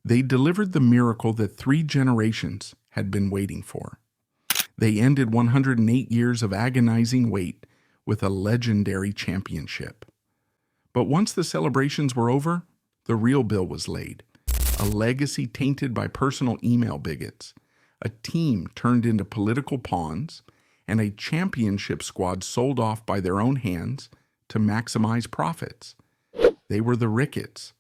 They delivered the miracle that 3 generations had been waiting for. They ended 108 years of agonizing wait with a legendary championship. But once the celebrations were over, the real bill was laid. A legacy tainted by personal email bigots, a team turned into political pawns, and a championship squad sold off by their own hands to maximize profits. They were the Ricketts.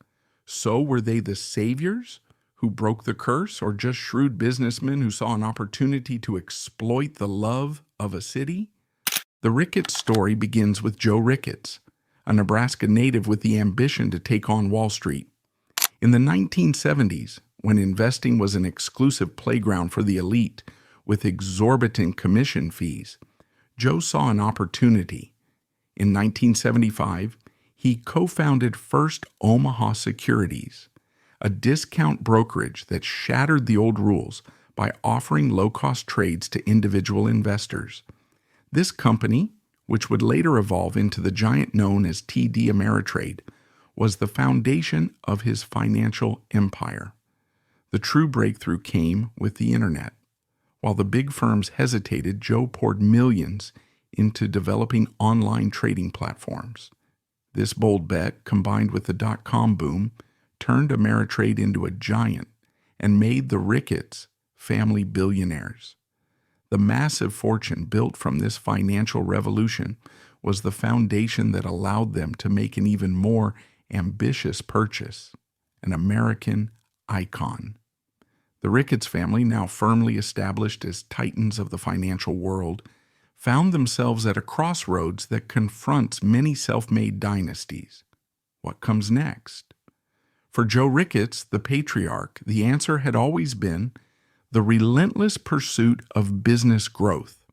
So were they the saviors who broke the curse, or just shrewd businessmen who saw an opportunity to exploit the love of a city? The Ricketts story begins with Joe Ricketts, a Nebraska native with the ambition to take on Wall Street. In the 1970s, when investing was an exclusive playground for the elite with exorbitant commission fees, Joe saw an opportunity. In 1975, he co-founded First Omaha Securities, a discount brokerage that shattered the old rules by offering low-cost trades to individual investors. This company, which would later evolve into the giant known as TD Ameritrade, was the foundation of his financial empire. The true breakthrough came with the internet. While the big firms hesitated, Joe poured millions into developing online trading platforms. This bold bet, combined with the dot-com boom, turned Ameritrade into a giant and made the Ricketts family billionaires. The massive fortune built from this financial revolution was the foundation that allowed them to make an even more ambitious purchase, an American icon. The Ricketts family, now firmly established as titans of the financial world, found themselves at a crossroads that confronts many self-made dynasties. What comes next? For Joe Ricketts, the patriarch, the answer had always been the relentless pursuit of business growth.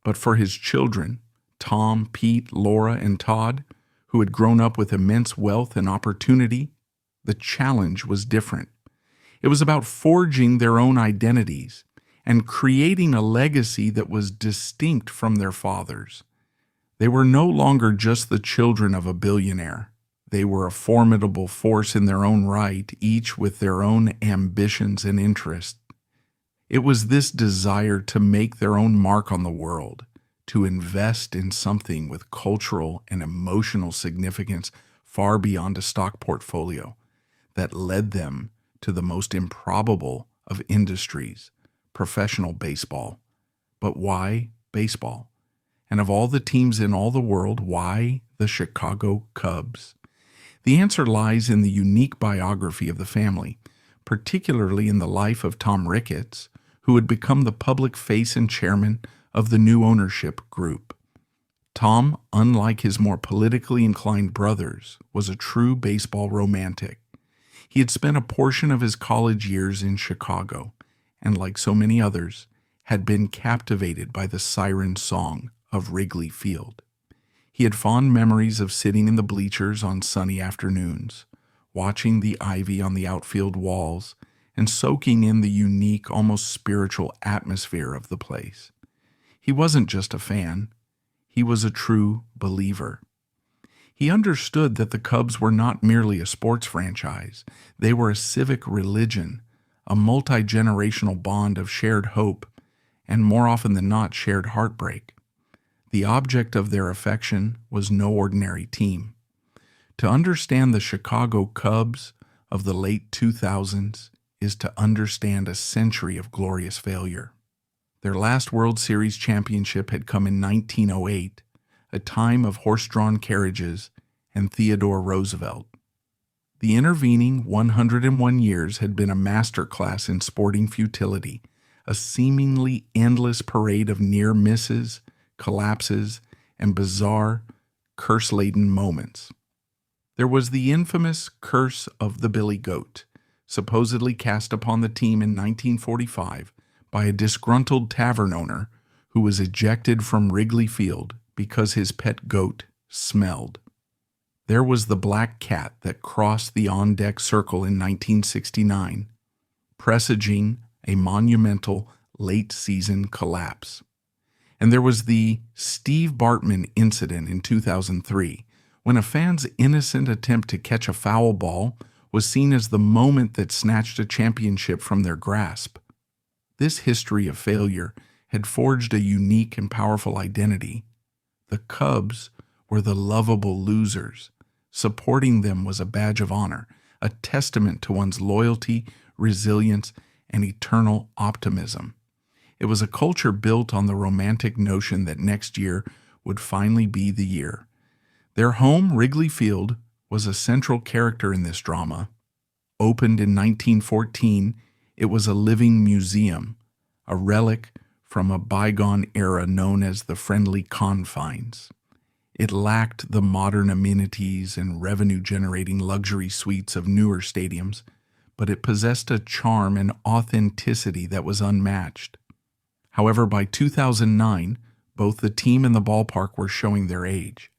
But for his children, Tom, Pete, Laura, and Todd, who had grown up with immense wealth and opportunity, the challenge was different. It was about forging their own identities and creating a legacy that was distinct from their fathers. They were no longer just the children of a billionaire. They were a formidable force in their own right, each with their own ambitions and interests. It was this desire to make their own mark on the world, to invest in something with cultural and emotional significance far beyond a stock portfolio, that led them to the most improbable of industries, professional baseball. But why baseball? And of all the teams in all the world, why the Chicago Cubs? The answer lies in the unique biography of the family, particularly in the life of Tom Ricketts, who had become the public face and chairman of the new ownership group. Tom, unlike his more politically inclined brothers, was a true baseball romantic. He had spent a portion of his college years in Chicago, and like so many others, had been captivated by the siren song of Wrigley Field. He had fond memories of sitting in the bleachers on sunny afternoons, watching the ivy on the outfield walls, and soaking in the unique, almost spiritual atmosphere of the place. He wasn't just a fan. He was a true believer. He understood that the Cubs were not merely a sports franchise. They were a civic religion, a multi-generational bond of shared hope, and more often than not, shared heartbreak. The object of their affection was no ordinary team. To understand the Chicago Cubs of the late 2000s is to understand a century of glorious failure. Their last World Series championship had come in 1908, a time of horse-drawn carriages and Theodore Roosevelt. The intervening 101 years had been a masterclass in sporting futility, a seemingly endless parade of near misses, collapses, and bizarre, curse-laden moments. There was the infamous curse of the Billy Goat, supposedly cast upon the team in 1945 by a disgruntled tavern owner who was ejected from Wrigley Field because his pet goat smelled. There was the black cat that crossed the on-deck circle in 1969, presaging a monumental late-season collapse. And there was the Steve Bartman incident in 2003, when a fan's innocent attempt to catch a foul ball was seen as the moment that snatched a championship from their grasp. This history of failure had forged a unique and powerful identity. The Cubs were the lovable losers. Supporting them was a badge of honor, a testament to one's loyalty, resilience, and eternal optimism. It was a culture built on the romantic notion that next year would finally be the year. Their home, Wrigley Field, was a central character in this drama. Opened in 1914, it was a living museum, a relic from a bygone era known as the friendly confines. It lacked the modern amenities and revenue-generating luxury suites of newer stadiums, but it possessed a charm and authenticity that was unmatched. However, by 2009, both the team and the ballpark were showing their age.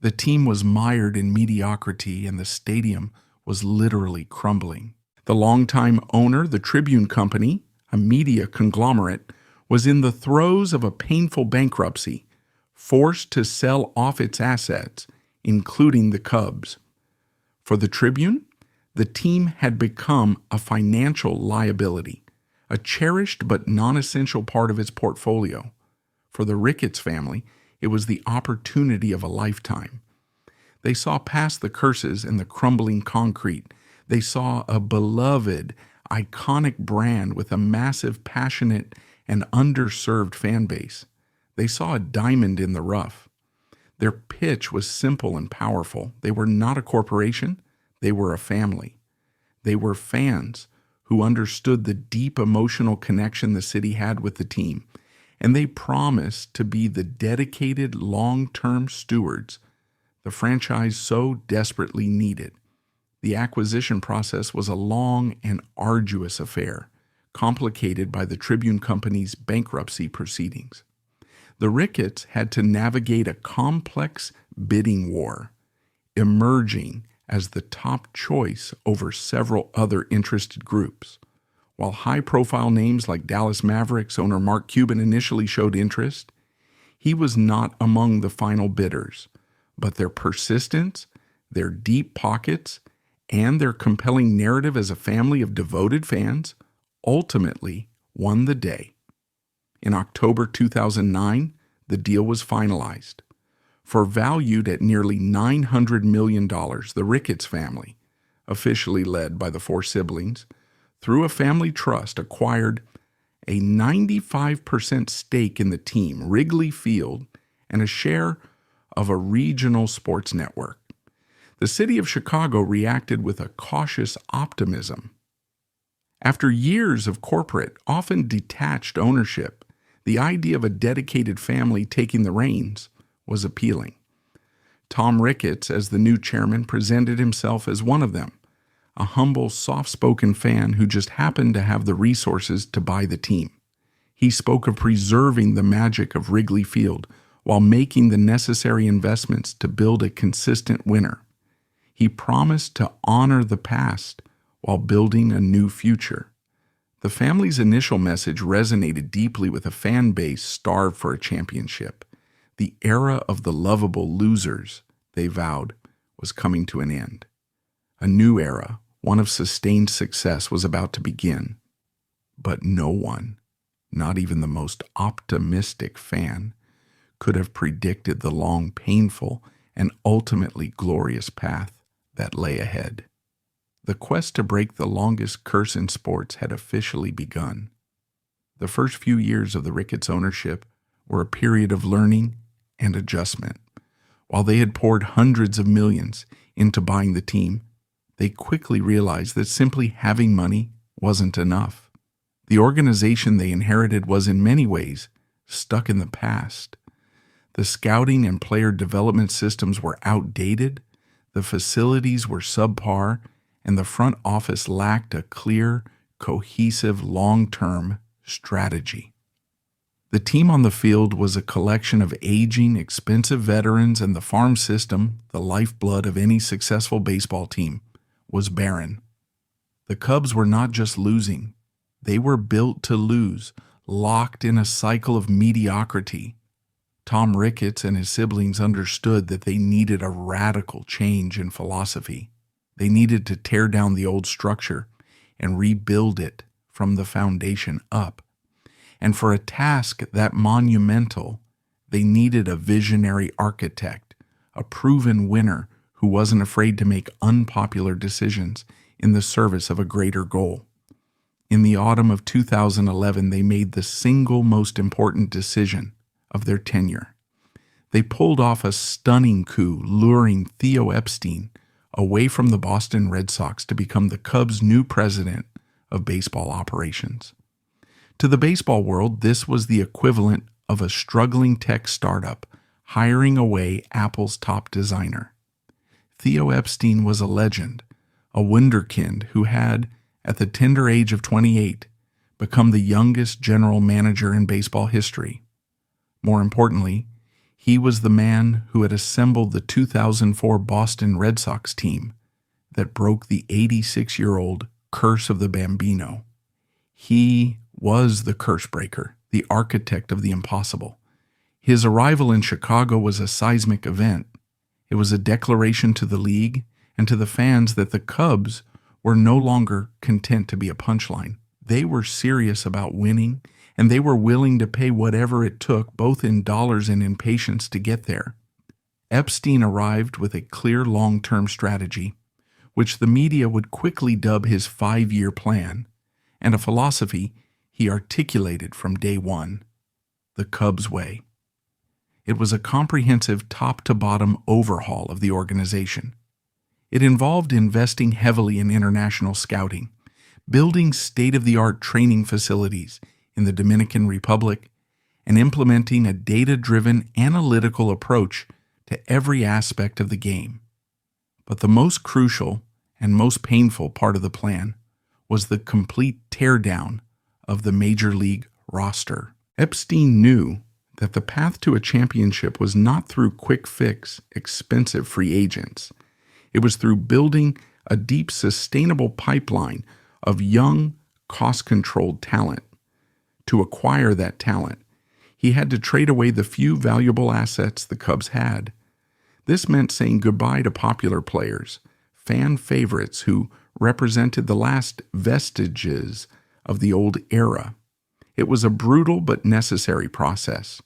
The team was mired in mediocrity and the stadium was literally crumbling. The longtime owner, the Tribune Company, a media conglomerate, was in the throes of a painful bankruptcy, forced to sell off its assets, including the Cubs. For the Tribune, the team had become a financial liability, a cherished but non-essential part of its portfolio. For the Ricketts family, it was the opportunity of a lifetime. They saw past the curses and the crumbling concrete. They saw a beloved, iconic brand with a massive, passionate, and underserved fan base. They saw a diamond in the rough. Their pitch was simple and powerful. They were not a corporation. They were a family. They were fans who understood the deep emotional connection the city had with the team, and they promised to be the dedicated long-term stewards the franchise so desperately needed. The acquisition process was a long and arduous affair, complicated by the Tribune Company's bankruptcy proceedings. The Ricketts had to navigate a complex bidding war, emerging as the top choice over several other interested groups. While high-profile names like Dallas Mavericks owner Mark Cuban initially showed interest, he was not among the final bidders, but their persistence, their deep pockets, and their compelling narrative as a family of devoted fans ultimately won the day. In October 2009, the deal was finalized. For valued at nearly $900 million, the Ricketts family, officially led by the four siblings, through a family trust, acquired a 95% stake in the team, Wrigley Field, and a share of a regional sports network. The city of Chicago reacted with a cautious optimism. After years of corporate, often detached ownership, the idea of a dedicated family taking the reins was appealing. Tom Ricketts, as the new chairman, presented himself as one of them, a humble, soft-spoken fan who just happened to have the resources to buy the team. He spoke of preserving the magic of Wrigley Field while making the necessary investments to build a consistent winner. He promised to honor the past while building a new future. The family's initial message resonated deeply with a fan base starved for a championship. The era of the lovable losers, they vowed, was coming to an end. A new era, one of sustained success, was about to begin. But no one, not even the most optimistic fan, could have predicted the long, painful, and ultimately glorious path that lay ahead. The quest to break the longest curse in sports had officially begun. The first few years of the Ricketts ownership were a period of learning and adjustment. While they had poured hundreds of millions into buying the team, they quickly realized that simply having money wasn't enough. The organization they inherited was in many ways stuck in the past. The scouting and player development systems were outdated, the facilities were subpar, and the front office lacked a clear, cohesive, long-term strategy. The team on the field was a collection of aging, expensive veterans, and the farm system, the lifeblood of any successful baseball team, was barren. The Cubs were not just losing. They were built to lose, locked in a cycle of mediocrity. Tom Ricketts and his siblings understood that they needed a radical change in philosophy. They needed to tear down the old structure and rebuild it from the foundation up. And for a task that monumental, they needed a visionary architect, a proven winner who wasn't afraid to make unpopular decisions in the service of a greater goal. In the autumn of 2011, they made the single most important decision of their tenure. They pulled off a stunning coup, luring Theo Epstein away from the Boston Red Sox to become the Cubs' new president of baseball operations. To the baseball world, this was the equivalent of a struggling tech startup hiring away Apple's top designer. Theo Epstein was a legend, a wunderkind who had, at the tender age of 28, become the youngest general manager in baseball history. More importantly, he was the man who had assembled the 2004 Boston Red Sox team that broke the 86-year-old curse of the Bambino. He was the curse breaker, the architect of the impossible. His arrival in Chicago was a seismic event. It was a declaration to the league and to the fans that the Cubs were no longer content to be a punchline. They were serious about winning, and they were willing to pay whatever it took, both in dollars and in patience, to get there. Epstein arrived with a clear long-term strategy, which the media would quickly dub his 5-year plan, and a philosophy he articulated from day one: the Cubs way. It was a comprehensive top-to-bottom overhaul of the organization. It involved investing heavily in international scouting, building state-of-the-art training facilities in the Dominican Republic, and implementing a data-driven analytical approach to every aspect of the game. But the most crucial and most painful part of the plan was the complete teardown of the Major League roster. Epstein knew that the path to a championship was not through quick-fix, expensive free agents. It was through building a deep, sustainable pipeline of young, cost-controlled talent. To acquire that talent, he had to trade away the few valuable assets the Cubs had. This meant saying goodbye to popular players, fan favorites who represented the last vestiges of the old era. It was a brutal but necessary process.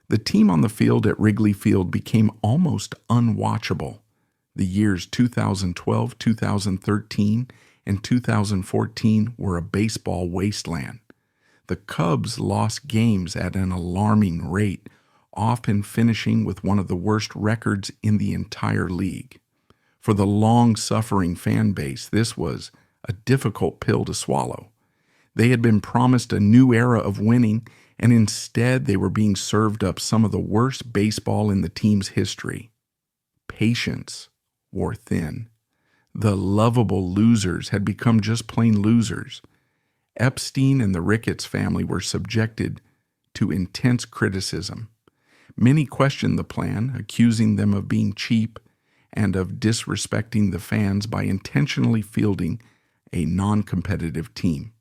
The team on the field at Wrigley Field became almost unwatchable. The years 2012, 2013, and 2014 were a baseball wasteland. The Cubs lost games at an alarming rate, often finishing with one of the worst records in the entire league. For the long-suffering fan base, this was a difficult pill to swallow. They had been promised a new era of winning, and instead they were being served up some of the worst baseball in the team's history. Patience wore thin. The lovable losers had become just plain losers. Epstein and the Ricketts family were subjected to intense criticism. Many questioned the plan, accusing them of being cheap and of disrespecting the fans by intentionally fielding a non-competitive team.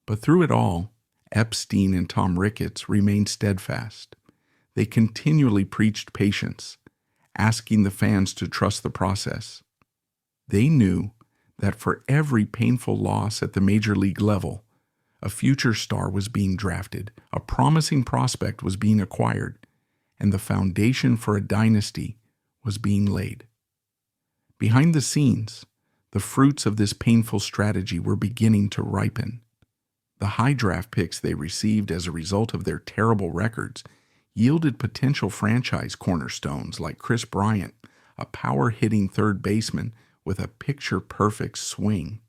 But through it all, Epstein and Tom Ricketts remained steadfast. They continually preached patience, asking the fans to trust the process. They knew that for every painful loss at the major league level, a future star was being drafted, a promising prospect was being acquired, and the foundation for a dynasty was being laid. Behind the scenes, the fruits of this painful strategy were beginning to ripen. The high draft picks they received as a result of their terrible records yielded potential franchise cornerstones like Chris Bryant, a power-hitting third baseman with a picture-perfect swing.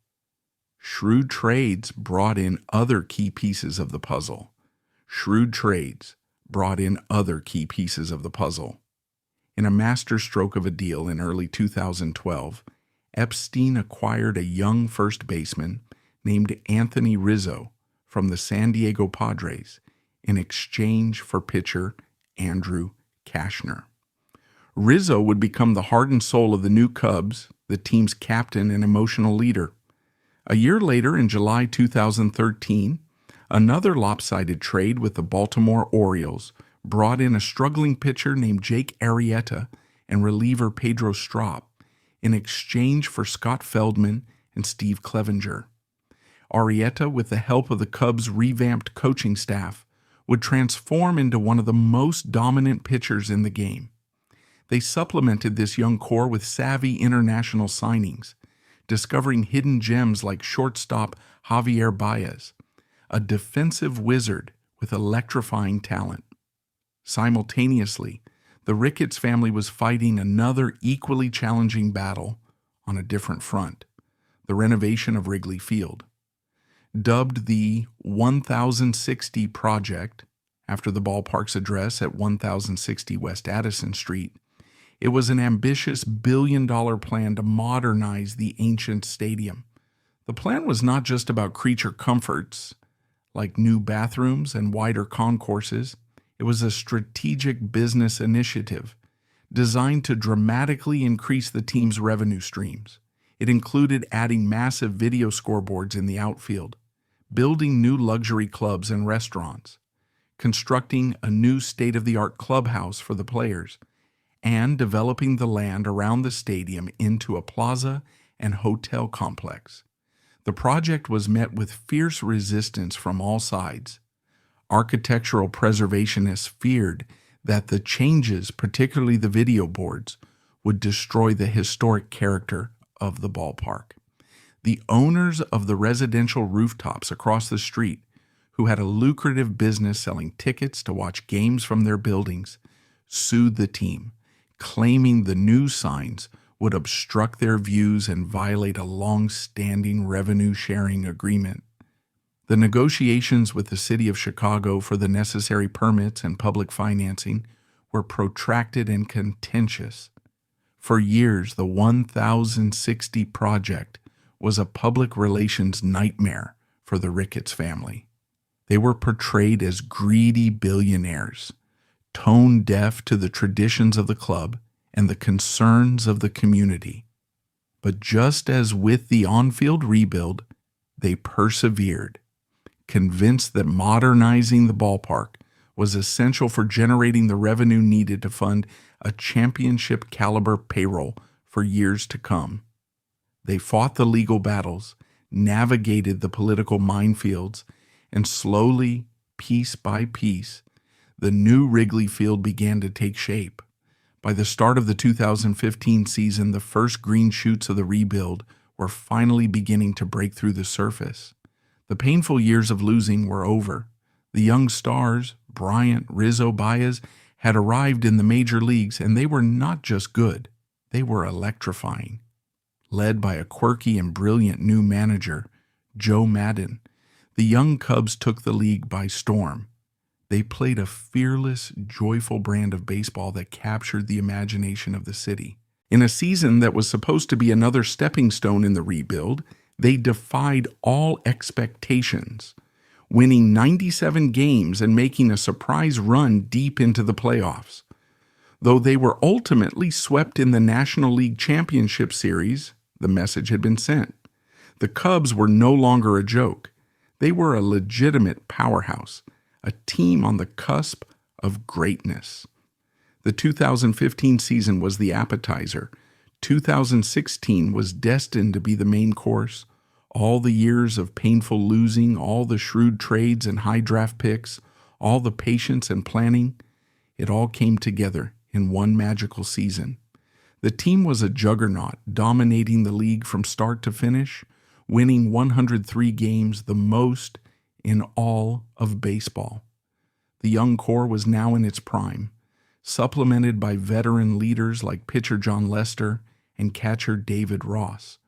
Shrewd trades brought in other key pieces of the puzzle. In a masterstroke of a deal in early 2012, Epstein acquired a young first baseman named Anthony Rizzo from the San Diego Padres in exchange for pitcher Andrew Cashner. Rizzo would become the heart and soul of the new Cubs, the team's captain and emotional leader. A year later, in July 2013, another lopsided trade with the Baltimore Orioles brought in a struggling pitcher named Jake Arrieta and reliever Pedro Strop in exchange for Scott Feldman and Steve Clevenger. Arrieta, with the help of the Cubs' revamped coaching staff, would transform into one of the most dominant pitchers in the game. They supplemented this young core with savvy international signings, discovering hidden gems like shortstop Javier Baez, a defensive wizard with electrifying talent. Simultaneously, the Ricketts family was fighting another equally challenging battle on a different front: the renovation of Wrigley Field. Dubbed the 1060 Project, after the ballpark's address at 1060 West Addison Street, it was an ambitious billion-dollar plan to modernize the ancient stadium. The plan was not just about creature comforts, like new bathrooms and wider concourses. It was a strategic business initiative designed to dramatically increase the team's revenue streams. It included adding massive video scoreboards in the outfield, building new luxury clubs and restaurants, constructing a new state-of-the-art clubhouse for the players, and developing the land around the stadium into a plaza and hotel complex. The project was met with fierce resistance from all sides. Architectural preservationists feared that the changes, particularly the video boards, would destroy the historic character of the ballpark. The owners of the residential rooftops across the street, who had a lucrative business selling tickets to watch games from their buildings, sued the team, claiming the new signs would obstruct their views and violate a long-standing revenue-sharing agreement. The negotiations with the city of Chicago for the necessary permits and public financing were protracted and contentious. For years, the 1060 Project was a public relations nightmare for the Ricketts family. They were portrayed as greedy billionaires, tone deaf to the traditions of the club and the concerns of the community. But just as with the on-field rebuild, they persevered, convinced that modernizing the ballpark was essential for generating the revenue needed to fund a championship-caliber payroll for years to come. They fought the legal battles, navigated the political minefields, and slowly, piece by piece, the new Wrigley Field began to take shape. By the start of the 2015 season, the first green shoots of the rebuild were finally beginning to break through the surface. The painful years of losing were over. The young stars, Bryant, Rizzo, Baez, had arrived in the major leagues, and they were not just good, they were electrifying. Led by a quirky and brilliant new manager, Joe Maddon, the young Cubs took the league by storm. They played a fearless, joyful brand of baseball that captured the imagination of the city. In a season that was supposed to be another stepping stone in the rebuild, they defied all expectations, winning 97 games and making a surprise run deep into the playoffs. Though they were ultimately swept in the National League Championship Series, the message had been sent. The Cubs were no longer a joke. They were a legitimate powerhouse, a team on the cusp of greatness. The 2015 season was the appetizer. 2016 was destined to be the main course. All the years of painful losing, all the shrewd trades and high draft picks, all the patience and planning, it all came together in one magical season. The team was a juggernaut, dominating the league from start to finish, winning 103 games, the most in all of baseball. The young core was now in its prime, supplemented by veteran leaders like pitcher John Lester and catcher David Ross.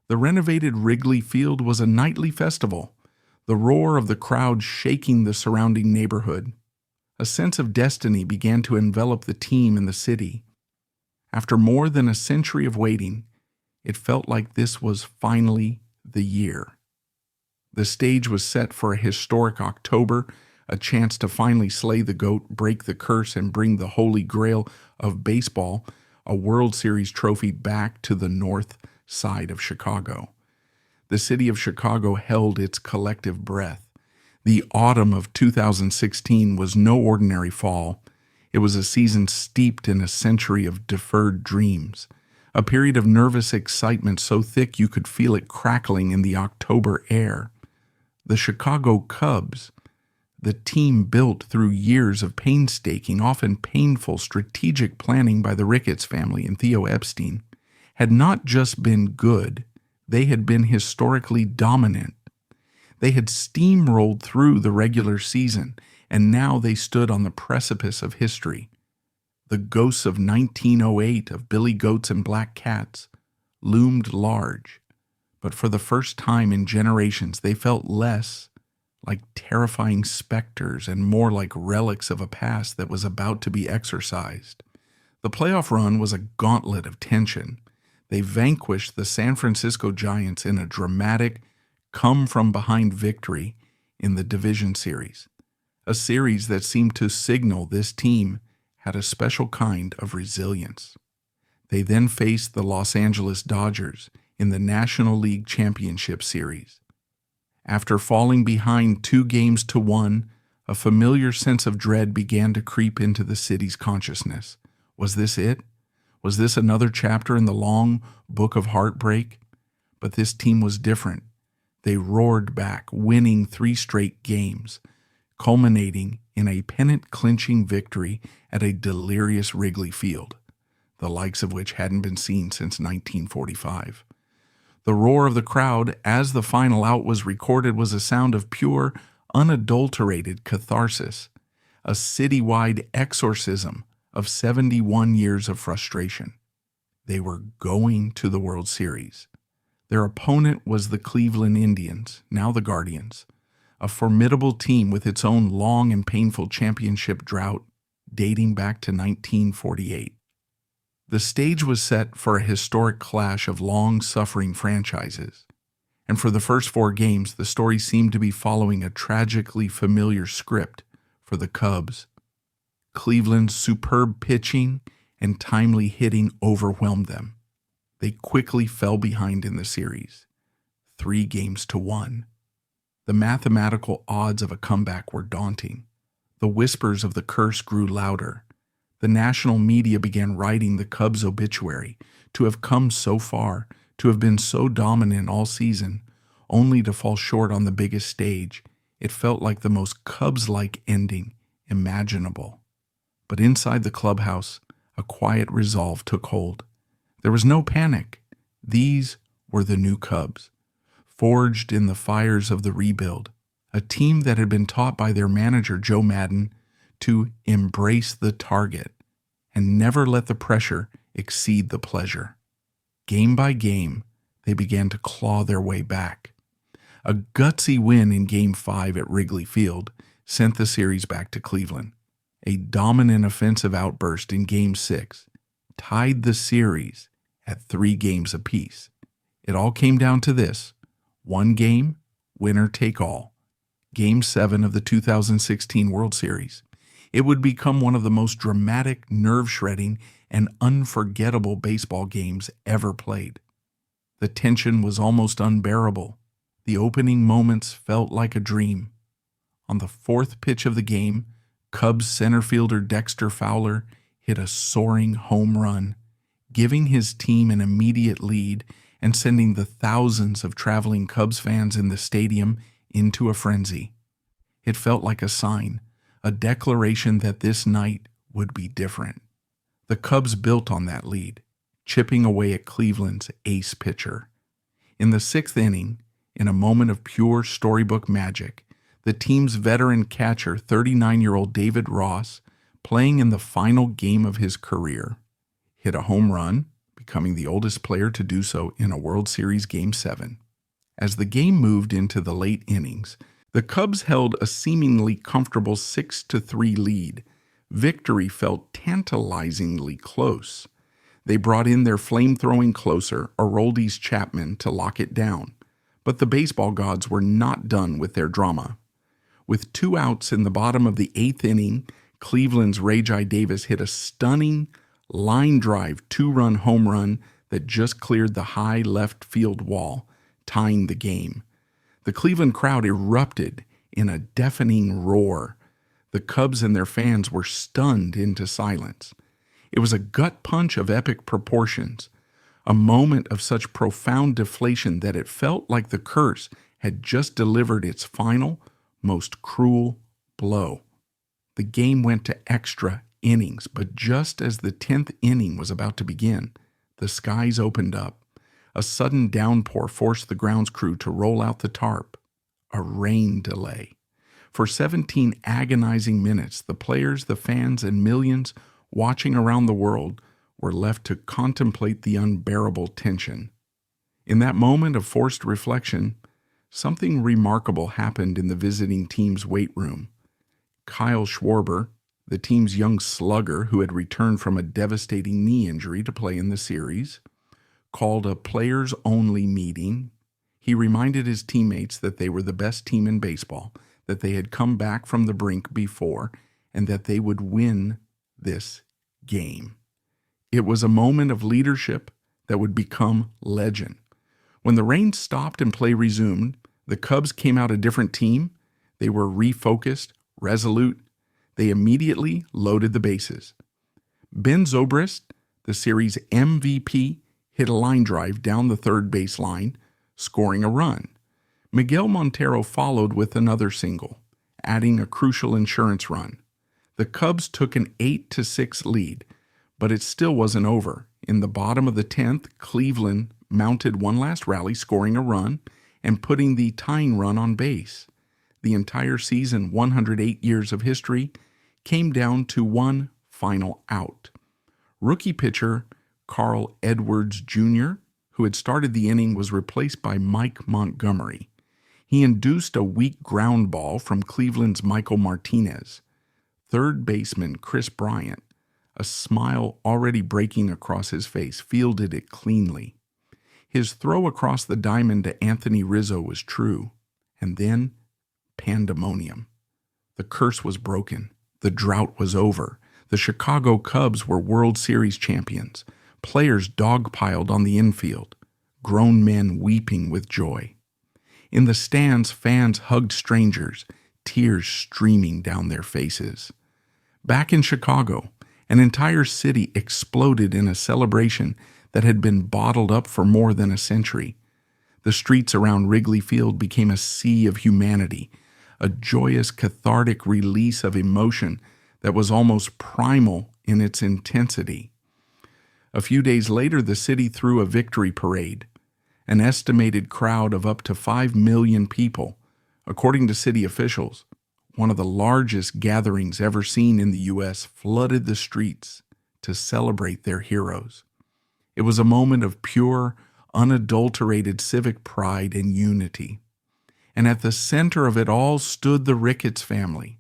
The renovated Wrigley Field was a nightly festival, the roar of the crowd shaking the surrounding neighborhood. A sense of destiny began to envelop the team and the city. After more than a century of waiting, it felt like this was finally the year. The stage was set for a historic October, a chance to finally slay the GOAT, break the curse, and bring the holy grail of baseball, a World Series trophy, back to the north side of Chicago. The city of Chicago held its collective breath. The autumn of 2016 was no ordinary fall. It was a season steeped in a century of deferred dreams, a period of nervous excitement so thick you could feel it crackling in the October air. The Chicago Cubs, the team built through years of painstaking, often painful strategic planning by the Ricketts family and Theo Epstein, had not just been good, they had been historically dominant. They had steamrolled through the regular season, and now they stood on the precipice of history. The ghosts of 1908 of Billy Goats and Black Cats loomed large, but for the first time in generations they felt less like terrifying specters and more like relics of a past that was about to be exorcised. The playoff run was a gauntlet of tension. They vanquished the San Francisco Giants in a dramatic come-from-behind victory in the division series, a series that seemed to signal this team had a special kind of resilience. They then faced the Los Angeles Dodgers in the National League Championship Series. After falling behind 2-1, a familiar sense of dread began to creep into the city's consciousness. Was this it? Was this another chapter in the long book of heartbreak? But this team was different. They roared back, winning 3 straight games, culminating in a pennant-clinching victory at a delirious Wrigley Field, the likes of which hadn't been seen since 1945. The roar of the crowd as the final out was recorded was a sound of pure, unadulterated catharsis, a citywide exorcism of 71 years of frustration. They were going to the World Series. Their opponent was the Cleveland Indians, now the Guardians, a formidable team with its own long and painful championship drought dating back to 1948. The stage was set for a historic clash of long-suffering franchises, and for the first 4 games, the story seemed to be following a tragically familiar script for the Cubs. Cleveland's superb pitching and timely hitting overwhelmed them. They quickly fell behind in the series, 3-1. The mathematical odds of a comeback were daunting. The whispers of the curse grew louder. The national media began writing the Cubs' obituary, to have come so far, to have been so dominant all season, only to fall short on the biggest stage. It felt like the most Cubs-like ending imaginable. But inside the clubhouse, a quiet resolve took hold. There was no panic. These were the new Cubs, forged in the fires of the rebuild, a team that had been taught by their manager, Joe Madden, to embrace the target and never let the pressure exceed the pleasure. Game by game, they began to claw their way back. A gutsy win in Game 5 at Wrigley Field sent the series back to Cleveland. A dominant offensive outburst in Game 6 tied the series at 3 games apiece. It all came down to this: 1 game, winner take all. Game 7 of the 2016 World Series. It would become one of the most dramatic, nerve-shredding, and unforgettable baseball games ever played. The tension was almost unbearable. The opening moments felt like a dream. On the 4th pitch of the game, Cubs center fielder Dexter Fowler hit a soaring home run, giving his team an immediate lead and sending the thousands of traveling Cubs fans in the stadium into a frenzy. It felt like a sign, a declaration that this night would be different. The Cubs built on that lead, chipping away at Cleveland's ace pitcher. In the 6th inning, in a moment of pure storybook magic, the team's veteran catcher, 39-year-old David Ross, playing in the final game of his career, hit a home run, becoming the oldest player to do so in a World Series Game 7. As the game moved into the late innings, the Cubs held a seemingly comfortable 6-3 lead. Victory felt tantalizingly close. They brought in their flame-throwing closer, Aroldis Chapman, to lock it down. But the baseball gods were not done with their drama. With 2 outs in the bottom of the 8th inning, Cleveland's Ray-J Davis hit a stunning line drive 2-run home run that just cleared the high left field wall, tying the game. The Cleveland crowd erupted in a deafening roar. The Cubs and their fans were stunned into silence. It was a gut punch of epic proportions. a moment of such profound deflation that it felt like the curse had just delivered its final, most cruel blow. The game went to extra innings, but just as the 10th inning was about to begin, the skies opened up. A sudden downpour forced the grounds crew to roll out the tarp. A rain delay. For 17 agonizing minutes, the players, the fans, and millions watching around the world were left to contemplate the unbearable tension. In that moment of forced reflection, something remarkable happened in the visiting team's weight room. Kyle Schwarber, the team's young slugger who had returned from a devastating knee injury to play in the series, called a players-only meeting. He reminded his teammates that they were the best team in baseball, that they had come back from the brink before, and that they would win this game. It was a moment of leadership that would become legend. When the rain stopped and play resumed, the Cubs came out a different team. They were refocused, resolute. They immediately loaded the bases. Ben Zobrist, the series MVP, hit a line drive down the third base line, scoring a run. Miguel Montero followed with another single, adding a crucial insurance run. The Cubs took an 8-6 lead, but it still wasn't over. In the bottom of the 10th, Cleveland mounted one last rally, scoring a run and putting the tying run on base. The entire season, 108 years of history, came down to one final out. Rookie pitcher Carl Edwards Jr., who had started the inning, was replaced by Mike Montgomery. He induced a weak ground ball from Cleveland's Michael Martinez. Third baseman Chris Bryant, a smile already breaking across his face, fielded it cleanly. His throw across the diamond to Anthony Rizzo was true. And then, pandemonium. The curse was broken. The drought was over. The Chicago Cubs were World Series champions. Players dogpiled on the infield. Grown men weeping with joy. In the stands, fans hugged strangers, tears streaming down their faces. Back in Chicago, an entire city exploded in a celebration that had been bottled up for more than a century. The streets around Wrigley Field became a sea of humanity, a joyous, cathartic release of emotion that was almost primal in its intensity. A few days later, the city threw a victory parade. An estimated crowd of up to 5 million people, according to city officials, one of the largest gatherings ever seen in the U.S., flooded the streets to celebrate their heroes. It was a moment of pure, unadulterated civic pride and unity. And at the center of it all stood the Ricketts family.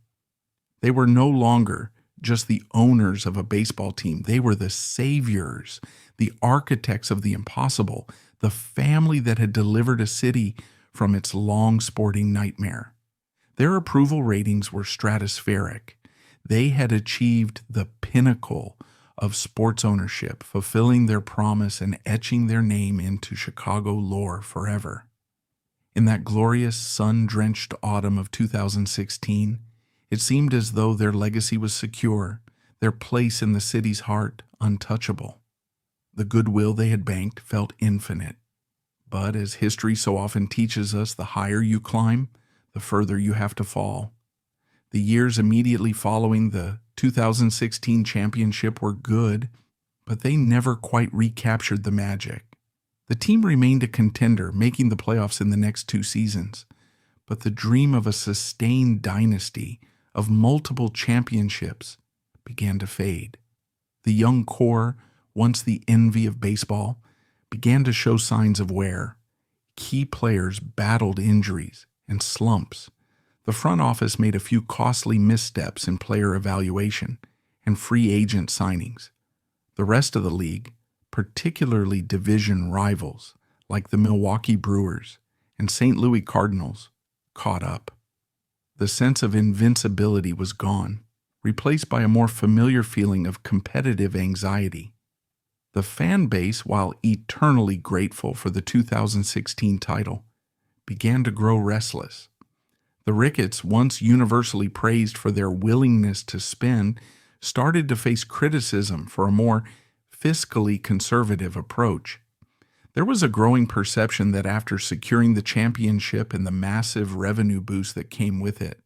They were no longer just the owners of a baseball team. They were the saviors, the architects of the impossible, the family that had delivered a city from its long sporting nightmare. Their approval ratings were stratospheric. They had achieved the pinnacle of sports ownership, fulfilling their promise and etching their name into Chicago lore forever. In that glorious sun-drenched autumn of 2016, it seemed as though their legacy was secure, their place in the city's heart untouchable. The goodwill they had banked felt infinite. But as history so often teaches us, the higher you climb, the further you have to fall. The years immediately following the 2016 championship were good, but they never quite recaptured the magic. The team remained a contender, making the playoffs in the next 2 seasons, but the dream of a sustained dynasty, of multiple championships, began to fade. The young core, once the envy of baseball, began to show signs of wear. Key players battled injuries and slumps. The front office made a few costly missteps in player evaluation and free agent signings. The rest of the league, particularly division rivals like the Milwaukee Brewers and St. Louis Cardinals, caught up. The sense of invincibility was gone, replaced by a more familiar feeling of competitive anxiety. The fan base, while eternally grateful for the 2016 title, began to grow restless. The Ricketts, once universally praised for their willingness to spend, started to face criticism for a more fiscally conservative approach. There was a growing perception that after securing the championship and the massive revenue boost that came with it,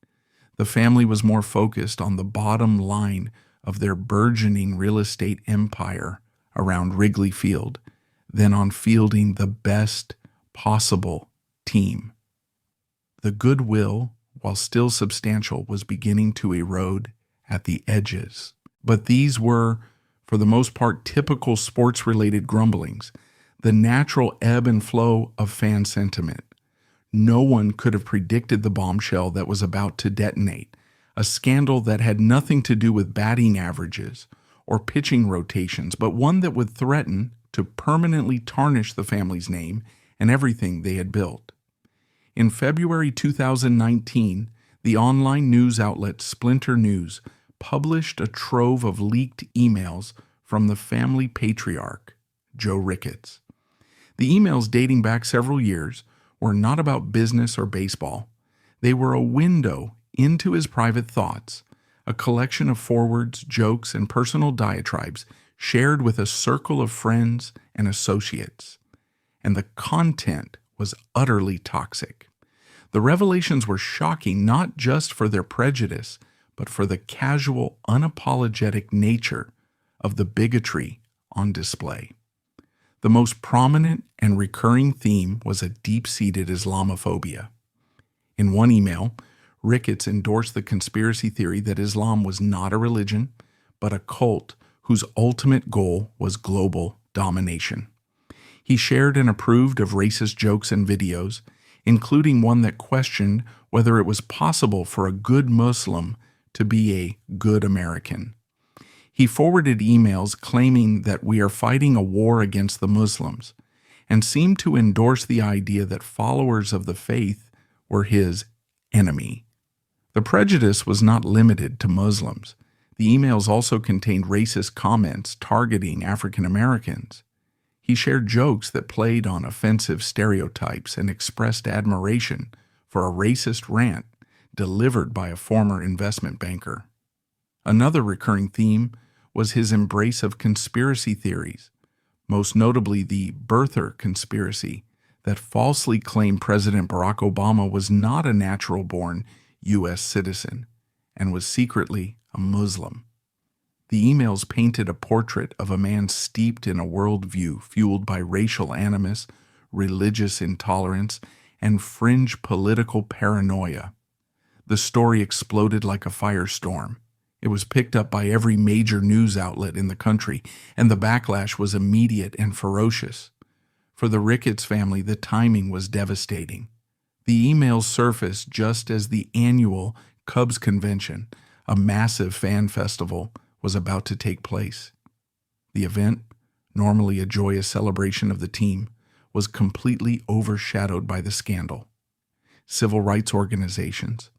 the family was more focused on the bottom line of their burgeoning real estate empire around Wrigley Field than on fielding the best possible team. The goodwill, while still substantial, was beginning to erode at the edges. But these were, for the most part, typical sports-related grumblings, the natural ebb and flow of fan sentiment. No one could have predicted the bombshell that was about to detonate, a scandal that had nothing to do with batting averages or pitching rotations, but one that would threaten to permanently tarnish the family's name and everything they had built. In February 2019, the online news outlet Splinter News published a trove of leaked emails from the family patriarch, Joe Ricketts. The emails, dating back several years, were not about business or baseball. They were a window into his private thoughts, a collection of forewords, jokes, and personal diatribes shared with a circle of friends and associates. And the content was utterly toxic. The revelations were shocking not just for their prejudice, but for the casual, unapologetic nature of the bigotry on display. The most prominent and recurring theme was a deep-seated Islamophobia. In one email, Ricketts endorsed the conspiracy theory that Islam was not a religion, but a cult whose ultimate goal was global domination. He shared and approved of racist jokes and videos, including one that questioned whether it was possible for a good Muslim to be a good American. He forwarded emails claiming that we are fighting a war against the Muslims, and seemed to endorse the idea that followers of the faith were his enemy. The prejudice was not limited to Muslims. The emails also contained racist comments targeting African Americans. He shared jokes that played on offensive stereotypes and expressed admiration for a racist rant delivered by a former investment banker. Another recurring theme was his embrace of conspiracy theories, most notably the birther conspiracy that falsely claimed President Barack Obama was not a natural-born U.S. citizen and was secretly a Muslim. The emails painted a portrait of a man steeped in a worldview fueled by racial animus, religious intolerance, and fringe political paranoia. The story exploded like a firestorm. It was picked up by every major news outlet in the country, and the backlash was immediate and ferocious. For the Ricketts family, the timing was devastating. The emails surfaced just as the annual Cubs convention, a massive fan festival, was about to take place. The event, normally a joyous celebration of the team, was completely overshadowed by the scandal. Civil rights organizations,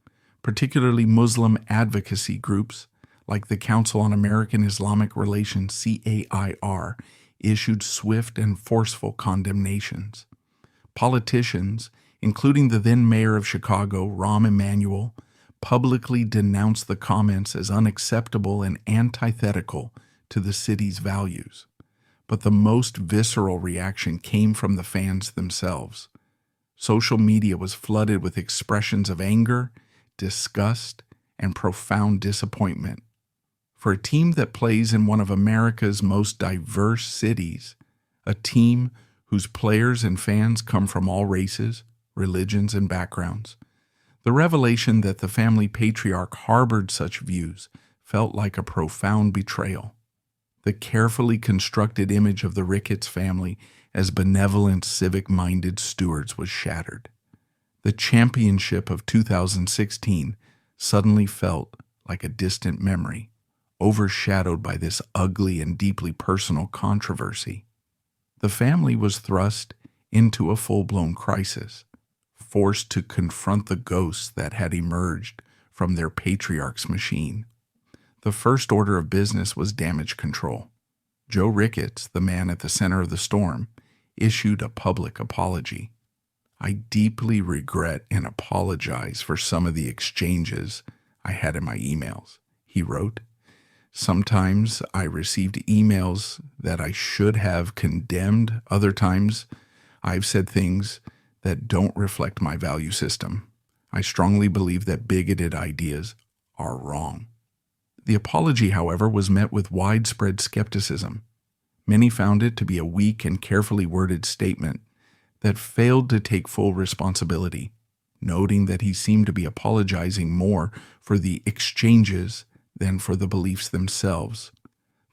particularly Muslim advocacy groups like the Council on American Islamic Relations, CAIR, issued swift and forceful condemnations. Politicians, including the then mayor of Chicago, Rahm Emanuel, publicly denounced the comments as unacceptable and antithetical to the city's values. But the most visceral reaction came from the fans themselves. Social media was flooded with expressions of anger, disgust, and profound disappointment. For a team that plays in one of America's most diverse cities, a team whose players and fans come from all races, religions, and backgrounds, the revelation that the family patriarch harbored such views felt like a profound betrayal. The carefully constructed image of the Ricketts family as benevolent, civic-minded stewards was shattered. The championship of 2016 suddenly felt like a distant memory, overshadowed by this ugly and deeply personal controversy. The family was thrust into a full-blown crisis, forced to confront the ghosts that had emerged from their patriarch's machine. The first order of business was damage control. Joe Ricketts, the man at the center of the storm, issued a public apology. "I deeply regret and apologize for some of the exchanges I had in my emails," he wrote. Sometimes I received emails that I should have condemned. Other times I've said things that don't reflect my value system. I strongly believe that bigoted ideas are wrong. The apology, however, was met with widespread skepticism. Many found it to be a weak and carefully worded statement that failed to take full responsibility, noting that he seemed to be apologizing more for the exchanges than for the beliefs themselves.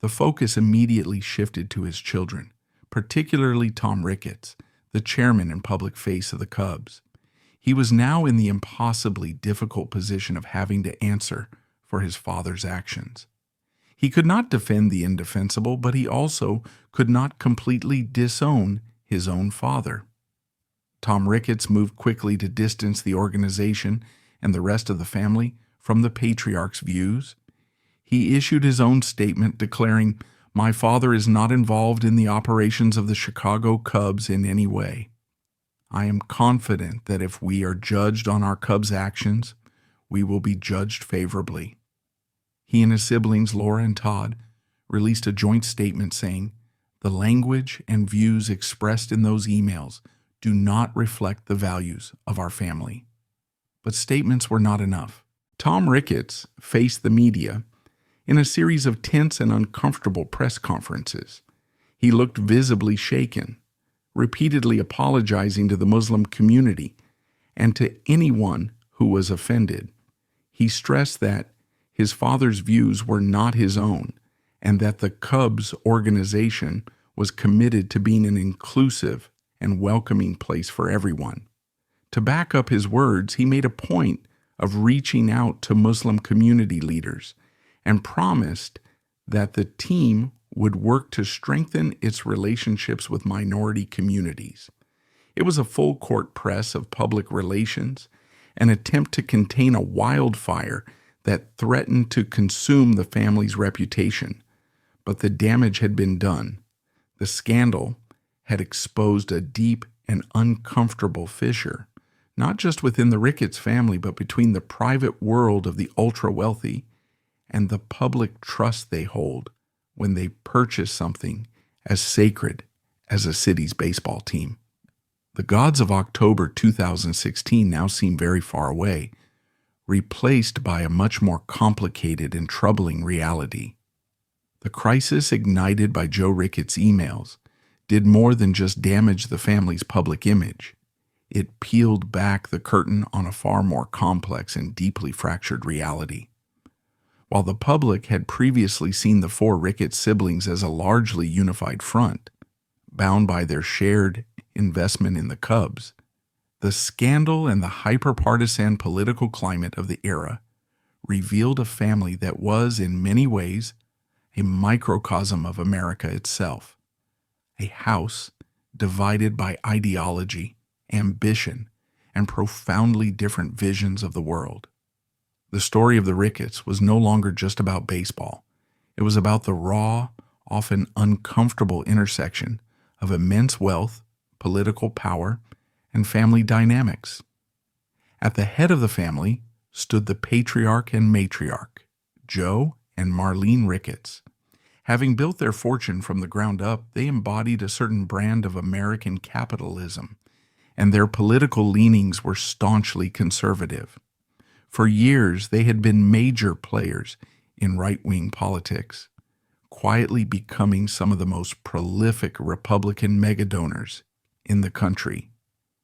The focus immediately shifted to his children, particularly Tom Ricketts, the chairman and public face of the Cubs. He was now in the impossibly difficult position of having to answer for his father's actions. He could not defend the indefensible, but he also could not completely disown his own father. Tom Ricketts moved quickly to distance the organization and the rest of the family from the patriarch's views. He issued his own statement declaring, "My father is not involved in the operations of the Chicago Cubs in any way. I am confident that if we are judged on our Cubs' actions, we will be judged favorably." He and his siblings, Laura and Todd, released a joint statement saying, "The language and views expressed in those emails do not reflect the values of our family." But statements were not enough. Tom Ricketts faced the media in a series of tense and uncomfortable press conferences. He looked visibly shaken, repeatedly apologizing to the Muslim community and to anyone who was offended. He stressed that his father's views were not his own and that the Cubs organization was committed to being an inclusive and welcoming place for everyone. To back up his words, he made a point of reaching out to Muslim community leaders and promised that the team would work to strengthen its relationships with minority communities. It was a full-court press of public relations, an attempt to contain a wildfire that threatened to consume the family's reputation. But the damage had been done. The scandal had exposed a deep and uncomfortable fissure, not just within the Ricketts family, but between the private world of the ultra-wealthy and the public trust they hold when they purchase something as sacred as a city's baseball team. The gods of October 2016 now seem very far away, replaced by a much more complicated and troubling reality. The crisis ignited by Joe Ricketts' emails did more than just damage the family's public image. It peeled back the curtain on a far more complex and deeply fractured reality. While the public had previously seen the four Ricketts siblings as a largely unified front, bound by their shared investment in the Cubs, the scandal and the hyper-partisan political climate of the era revealed a family that was, in many ways, a microcosm of America itself, a house divided by ideology, ambition, and profoundly different visions of the world. The story of the Ricketts was no longer just about baseball. It was about the raw, often uncomfortable intersection of immense wealth, political power, and family dynamics. At the head of the family stood the patriarch and matriarch, Joe and Marlene Ricketts. Having built their fortune from the ground up, they embodied a certain brand of American capitalism, and their political leanings were staunchly conservative. For years, they had been major players in right-wing politics, quietly becoming some of the most prolific Republican megadonors in the country.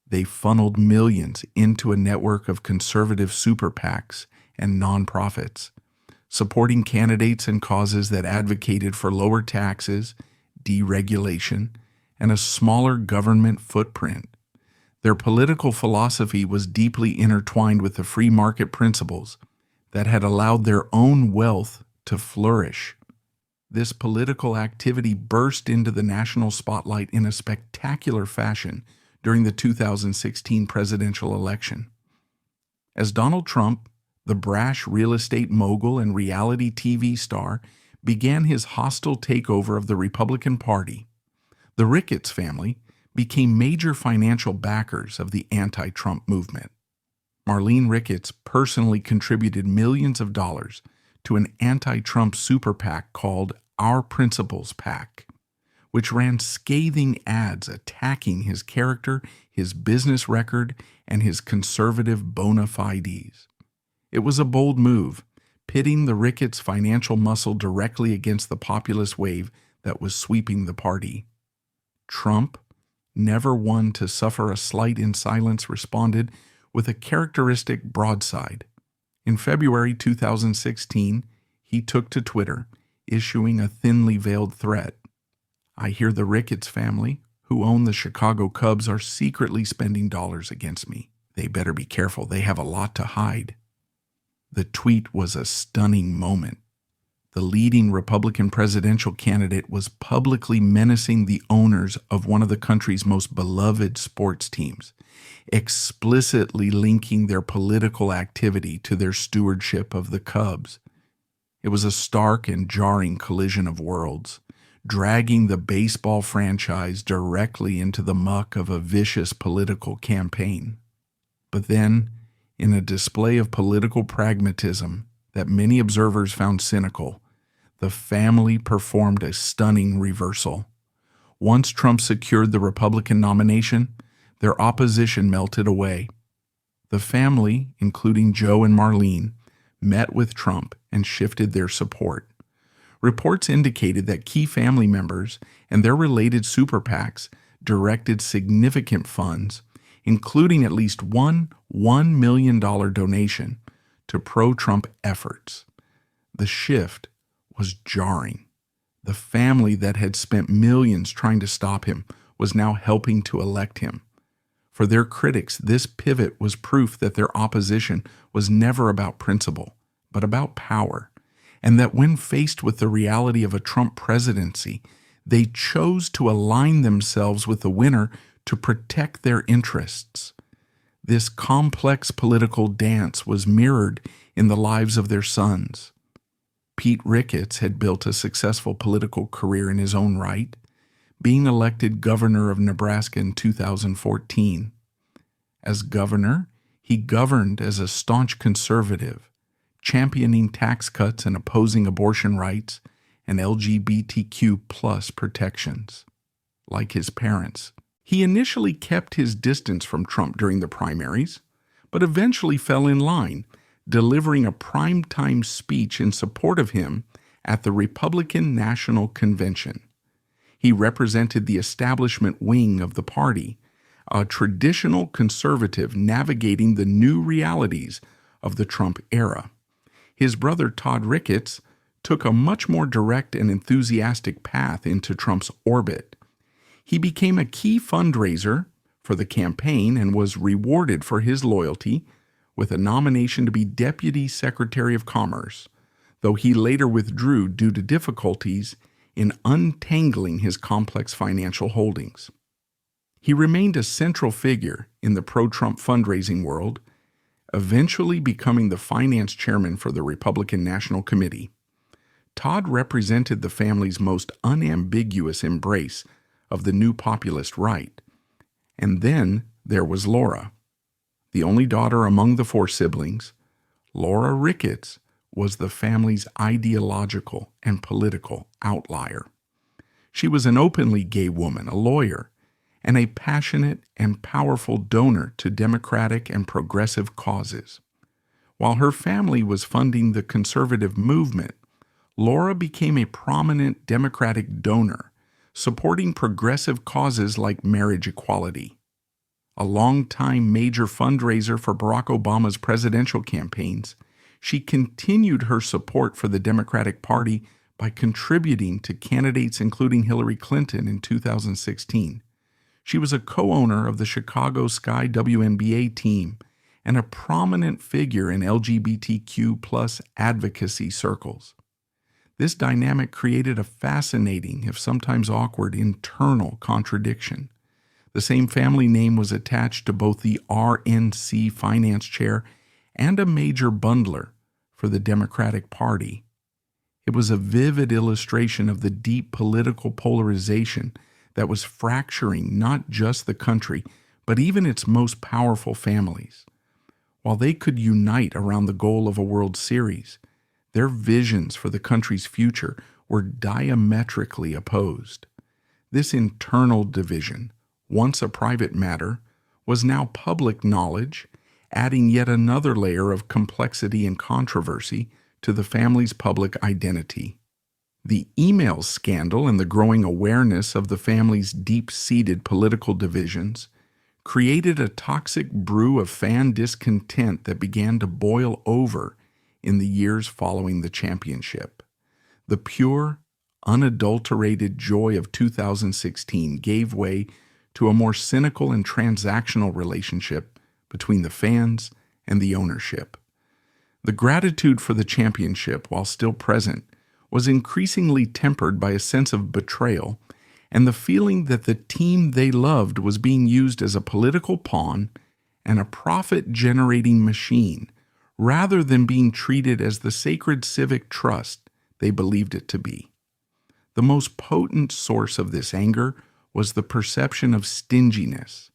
They funneled millions into a network of conservative super PACs and nonprofits, supporting candidates and causes that advocated for lower taxes, deregulation, and a smaller government footprint. Their political philosophy was deeply intertwined with the free market principles that had allowed their own wealth to flourish. This political activity burst into the national spotlight in a spectacular fashion during the 2016 presidential election. As Donald Trump, the brash real estate mogul and reality TV star, began his hostile takeover of the Republican Party, the Ricketts family became major financial backers of the anti-Trump movement. Marlene Ricketts personally contributed millions of dollars to an anti-Trump super PAC called Our Principles PAC, which ran scathing ads attacking his character, his business record, and his conservative bona fides. It was a bold move, pitting the Ricketts financial muscle directly against the populist wave that was sweeping the party. Trump, never one to suffer a slight in silence, responded with a characteristic broadside. In February 2016, he took to Twitter, issuing a thinly veiled threat. I hear the Ricketts family, who own the Chicago Cubs, are secretly spending dollars against me. They better be careful. They have a lot to hide. The tweet was a stunning moment. The leading Republican presidential candidate was publicly menacing the owners of one of the country's most beloved sports teams, explicitly linking their political activity to their stewardship of the Cubs. It was a stark and jarring collision of worlds, dragging the baseball franchise directly into the muck of a vicious political campaign. But then, in a display of political pragmatism that many observers found cynical, the family performed a stunning reversal. Once Trump secured the Republican nomination, their opposition melted away. The family, including Joe and Marlene, met with Trump and shifted their support. Reports indicated that key family members and their related super PACs directed significant funds, including at least one $1 million donation, to pro-Trump efforts. The shift was jarring. The family that had spent millions trying to stop him was now helping to elect him. For their critics, this pivot was proof that their opposition was never about principle, but about power, and that when faced with the reality of a Trump presidency, they chose to align themselves with the winner to protect their interests. This complex political dance was mirrored in the lives of their sons. Pete Ricketts had built a successful political career in his own right, being elected governor of Nebraska in 2014. As governor, he governed as a staunch conservative, championing tax cuts and opposing abortion rights and LGBTQ+ protections. Like his parents, he initially kept his distance from Trump during the primaries, but eventually fell in line, delivering a primetime speech in support of him at the Republican National Convention. He represented the establishment wing of the party, a traditional conservative navigating the new realities of the Trump era. His brother Todd Ricketts took a much more direct and enthusiastic path into Trump's orbit. He became a key fundraiser for the campaign and was rewarded for his loyalty with a nomination to be Deputy Secretary of Commerce, though he later withdrew due to difficulties in untangling his complex financial holdings. He remained a central figure in the pro-Trump fundraising world, eventually becoming the finance chairman for the Republican National Committee. Todd represented the family's most unambiguous embrace of the new populist right. And then there was Laura. The only daughter among the four siblings, Laura Ricketts was the family's ideological and political outlier. She was an openly gay woman, a lawyer, and a passionate and powerful donor to democratic and progressive causes. While her family was funding the conservative movement, Laura became a prominent Democratic donor, supporting progressive causes like marriage equality. A longtime major fundraiser for Barack Obama's presidential campaigns, she continued her support for the Democratic Party by contributing to candidates including Hillary Clinton in 2016. She was a co-owner of the Chicago Sky WNBA team and a prominent figure in LGBTQ+ advocacy circles. This dynamic created a fascinating, if sometimes awkward, internal contradiction. The same family name was attached to both the RNC finance chair and a major bundler for the Democratic Party. It was a vivid illustration of the deep political polarization that was fracturing not just the country, but even its most powerful families. While they could unite around the goal of a World Series, Their visions for the country's future were diametrically opposed. This internal division, once a private matter, was now public knowledge, adding yet another layer of complexity and controversy to the family's public identity. The email scandal and the growing awareness of the family's deep-seated political divisions created a toxic brew of fan discontent that began to boil over in the years following the championship. The pure, unadulterated joy of 2016 gave way to a more cynical and transactional relationship between the fans and the ownership. The gratitude for the championship, while still present, was increasingly tempered by a sense of betrayal and the feeling that the team they loved was being used as a political pawn and a profit-generating machine, rather than being treated as the sacred civic trust they believed it to be. The most potent source of this anger was the perception of stinginess.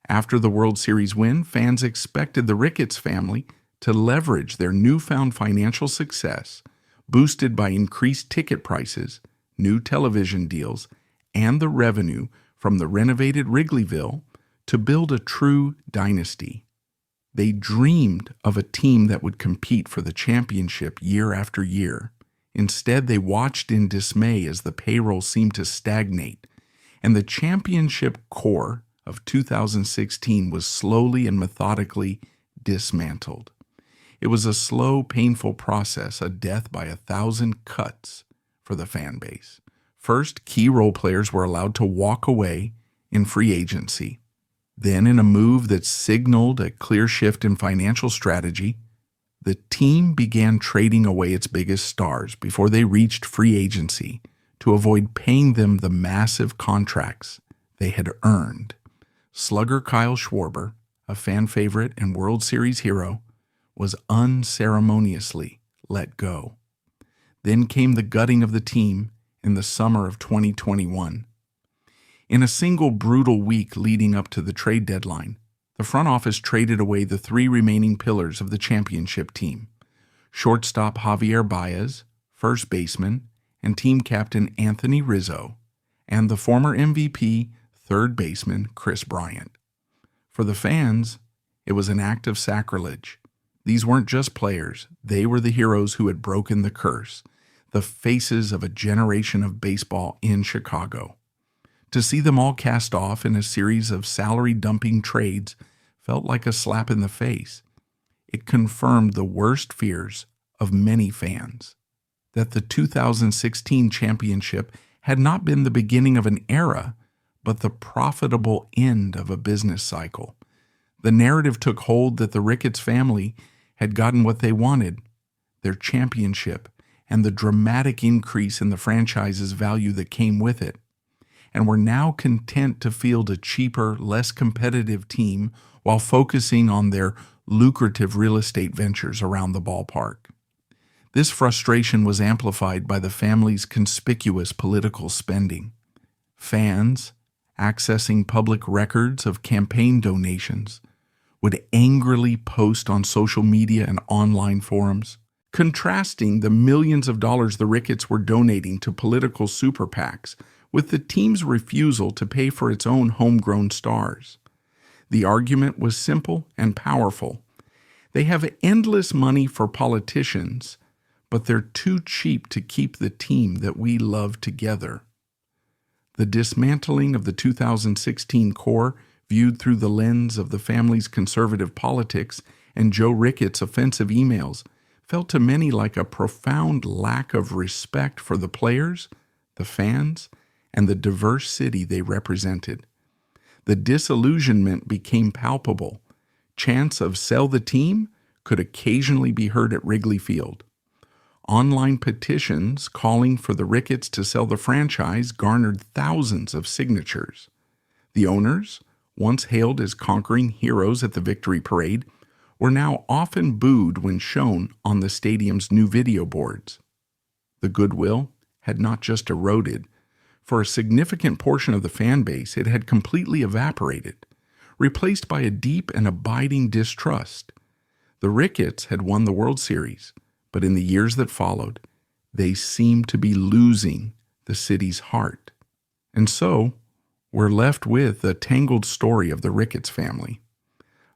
After the World Series win, fans expected the Ricketts family to leverage their newfound financial success, boosted by increased ticket prices, new television deals, and the revenue from the renovated Wrigleyville, to build a true dynasty. They dreamed of a team that would compete for the championship year after year. Instead, they watched in dismay as the payroll seemed to stagnate, and the championship core of 2016 was slowly and methodically dismantled. It was a slow, painful process, a death by 1,000 cuts for the fan base. First, key role players were allowed to walk away in free agency. Then, in a move that signaled a clear shift in financial strategy, the team began trading away its biggest stars before they reached free agency to avoid paying them the massive contracts they had earned. Slugger Kyle Schwarber, a fan favorite and World Series hero, was unceremoniously let go. Then came the gutting of the team in the summer of 2021. In a single brutal week leading up to the trade deadline, the front office traded away the three remaining pillars of the championship team: shortstop Javier Baez, first baseman, and team captain Anthony Rizzo, and the former MVP, third baseman Chris Bryant. For the fans, it was an act of sacrilege. These weren't just players, they were the heroes who had broken the curse, the faces of a generation of baseball in Chicago. To see them all cast off in a series of salary-dumping trades felt like a slap in the face. It confirmed the worst fears of many fans, that the 2016 championship had not been the beginning of an era, but the profitable end of a business cycle. The narrative took hold that the Ricketts family had gotten what they wanted, their championship, and the dramatic increase in the franchise's value that came with it, and were now content to field a cheaper, less competitive team while focusing on their lucrative real estate ventures around the ballpark. This frustration was amplified by the family's conspicuous political spending. Fans, accessing public records of campaign donations, would angrily post on social media and online forums, contrasting the millions of dollars the Ricketts were donating to political super PACs with the team's refusal to pay for its own homegrown stars. The argument was simple and powerful. They have endless money for politicians, but they're too cheap to keep the team that we love together. The dismantling of the 2016 core, viewed through the lens of the family's conservative politics and Joe Ricketts' offensive emails, felt to many like a profound lack of respect for the players, the fans, and the diverse city they represented. The disillusionment became palpable. Chants of "sell the team" could occasionally be heard at Wrigley Field. Online petitions calling for the Ricketts to sell the franchise garnered thousands of signatures. The owners, once hailed as conquering heroes at the victory parade, were now often booed when shown on the stadium's new video boards. The goodwill had not just eroded. For a significant portion of the fan base, it had completely evaporated, replaced by a deep and abiding distrust. The Ricketts had won the World Series, But in the years that followed, they seemed to be losing the city's heart. And so, we're left with a tangled story of the Ricketts family.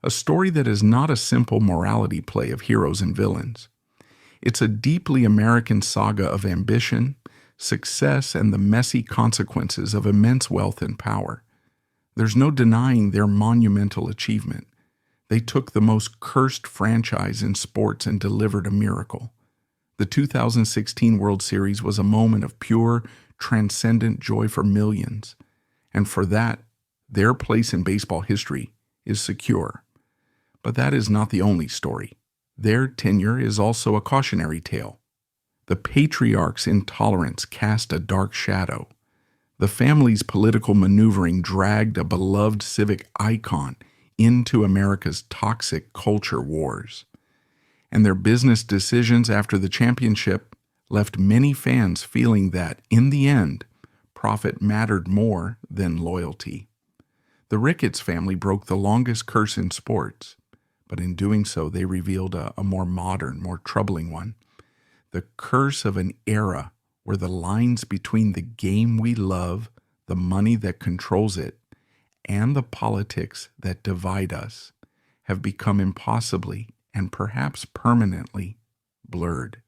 A story that is not a simple morality play of heroes and villains. It's a deeply American saga of ambition, success, and the messy consequences of immense wealth and power. There's no denying their monumental achievement. They took the most cursed franchise in sports and delivered a miracle. The 2016 World Series was a moment of pure, transcendent joy for millions. And for that, their place in baseball history is secure. But that is not the only story. Their tenure is also a cautionary tale. The patriarch's intolerance cast a dark shadow. The family's political maneuvering dragged a beloved civic icon into America's toxic culture wars. And their business decisions after the championship left many fans feeling that, in the end, profit mattered more than loyalty. The Ricketts family broke the longest curse in sports, but in doing so, they revealed a more modern, more troubling one. The curse of an era where the lines between the game we love, the money that controls it, and the politics that divide us have become impossibly and perhaps permanently blurred.